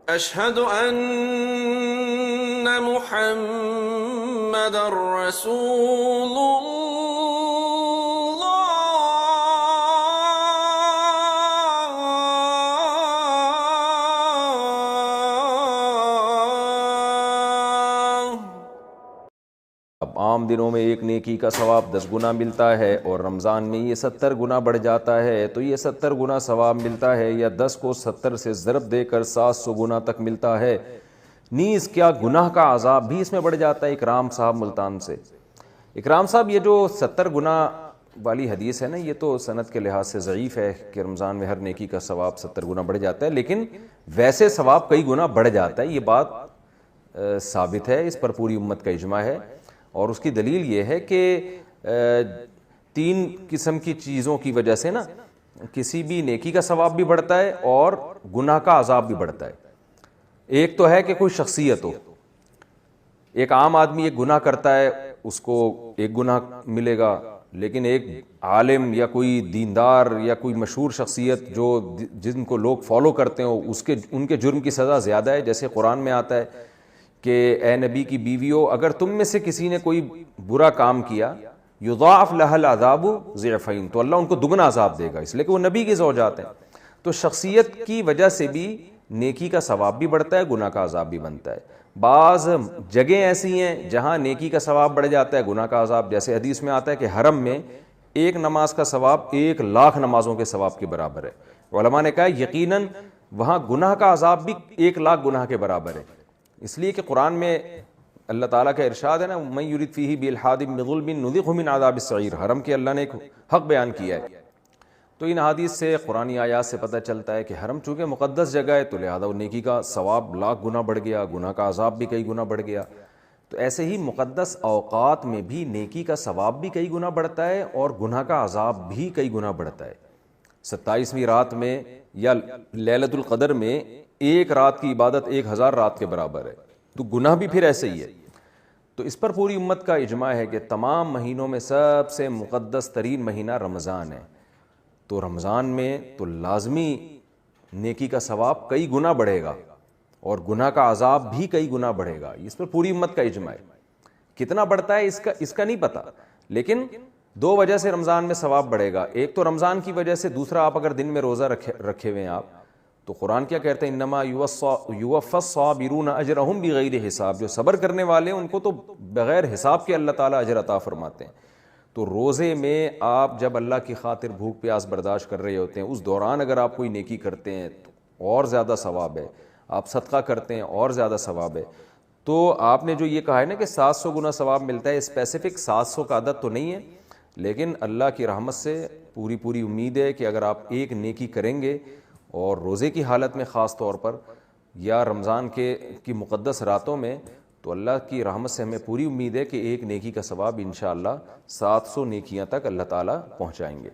أشهد أن محمد رسول الله. اب عام دنوں میں ایک نیکی کا ثواب 10 گنا ملتا ہے اور رمضان میں یہ 70 گنا بڑھ جاتا ہے، تو یہ 70 گنا ثواب ملتا ہے یا 10 کو 70 سے ضرب دے کر 700 گنا تک ملتا ہے۔ نیز کیا گناہ کا عذاب بھی اس میں بڑھ جاتا ہے۔ اکرام صاحب ملتان سے، اکرام صاحب یہ جو 70 گنا والی حدیث ہے نا، یہ تو سند کے لحاظ سے ضعیف ہے کہ رمضان میں ہر نیکی کا ثواب 70 گنا بڑھ جاتا ہے، لیکن ویسے ثواب کئی گنا بڑھ جاتا ہے، یہ بات ثابت ہے، اس پر پوری امت کا اجماع ہے۔ اور اس کی دلیل یہ ہے کہ 3 قسم کی چیزوں کی وجہ سے نا کسی بھی نیکی کا ثواب بھی بڑھتا ہے اور گناہ کا عذاب بھی بڑھتا ہے۔ ایک تو ہے کہ کوئی شخصیت ہو، ایک عام آدمی ایک گناہ کرتا ہے، اس کو ایک گناہ ملے گا، لیکن ایک عالم یا کوئی دیندار یا کوئی مشہور شخصیت جو جن کو لوگ فالو کرتے ہو، ان کے جرم کی سزا زیادہ ہے۔ جیسے قرآن میں آتا ہے کہ اے نبی کی بیویوں، اگر تم میں سے کسی نے کوئی برا کام کیا، یضاعف لها العذاب ضعفین، تو اللہ ان کو دگنا عذاب دے گا، اس لیے کہ وہ نبی کی زوجات ہیں۔ تو شخصیت کی وجہ سے بھی نیکی کا ثواب بھی بڑھتا ہے، گناہ کا عذاب بھی بنتا ہے۔ بعض جگہیں ایسی ہیں جہاں نیکی کا ثواب بڑھ جاتا ہے، گناہ کا عذاب، جیسے حدیث میں آتا ہے کہ حرم میں ایک نماز کا ثواب 1,00,000 نمازوں کے ثواب کے برابر ہے۔ علماء نے کہا یقیناً وہاں گناہ کا عذاب بھی 1,00,000 گناہ کے برابر ہے، اس لیے کہ قرآن میں اللہ تعالیٰ کا ارشاد ہے نا، من یرد فیہ بالحاد بظلم نذقہ من عذاب السعیر، حرم کے اللہ نے ایک حق بیان کیا ہے۔ تو ان حدیث سے، قرآنی آیات سے پتہ چلتا ہے کہ حرم چونکہ مقدس جگہ ہے تو لہذا وہ نیکی کا ثواب 1,00,000 گنا بڑھ گیا، گناہ کا عذاب بھی کئی گنا بڑھ گیا۔ تو ایسے ہی مقدس اوقات میں بھی نیکی کا ثواب بھی کئی گنا بڑھتا ہے اور گناہ کا عذاب بھی کئی گنا بڑھتا ہے۔ 27ویں رات میں یا لیلۃ القدر میں ایک رات کی عبادت 1,000 رات کے برابر ہے، تو گناہ بھی پھر ایسے ہی ہے۔ تو اس پر پوری امت کا اجماع ہے کہ تمام مہینوں میں سب سے مقدس ترین مہینہ رمضان ہے، تو رمضان میں تو لازمی نیکی کا ثواب کئی گنا بڑھے گا اور گناہ کا عذاب بھی کئی گنا بڑھے گا، اس پر پوری امت کا اجماع ہے۔ کتنا بڑھتا ہے اس کا نہیں پتہ، لیکن 2 وجہ سے رمضان میں ثواب بڑھے گا۔ ایک تو رمضان کی وجہ سے، دوسرا آپ اگر دن میں روزہ رکھے ہوئے ہیں آپ، تو قرآن کیا کہتے ہیں، انما یوفی الصابرون اجرہم بغیر حساب، جو صبر کرنے والے ہیں ان کو تو بغیر حساب کے اللہ تعالیٰ اجر عطا فرماتے ہیں۔ تو روزے میں آپ جب اللہ کی خاطر بھوک پیاس برداشت کر رہے ہوتے ہیں، اس دوران اگر آپ کوئی نیکی کرتے ہیں تو اور زیادہ ثواب ہے، آپ صدقہ کرتے ہیں اور زیادہ ثواب ہے۔ تو آپ نے جو یہ کہا ہے نا کہ 700 گنا ثواب ملتا ہے، اسپیسیفک 700 کا عدد تو نہیں ہے، لیکن اللہ کی رحمت سے پوری امید ہے کہ اگر آپ ایک نیکی کریں گے اور روزے کی حالت میں خاص طور پر یا رمضان کی مقدس راتوں میں، تو اللہ کی رحمت سے ہمیں پوری امید ہے کہ ایک نیکی کا ثواب انشاءاللہ 700 نیکیاں تک اللہ تعالیٰ پہنچائیں گے۔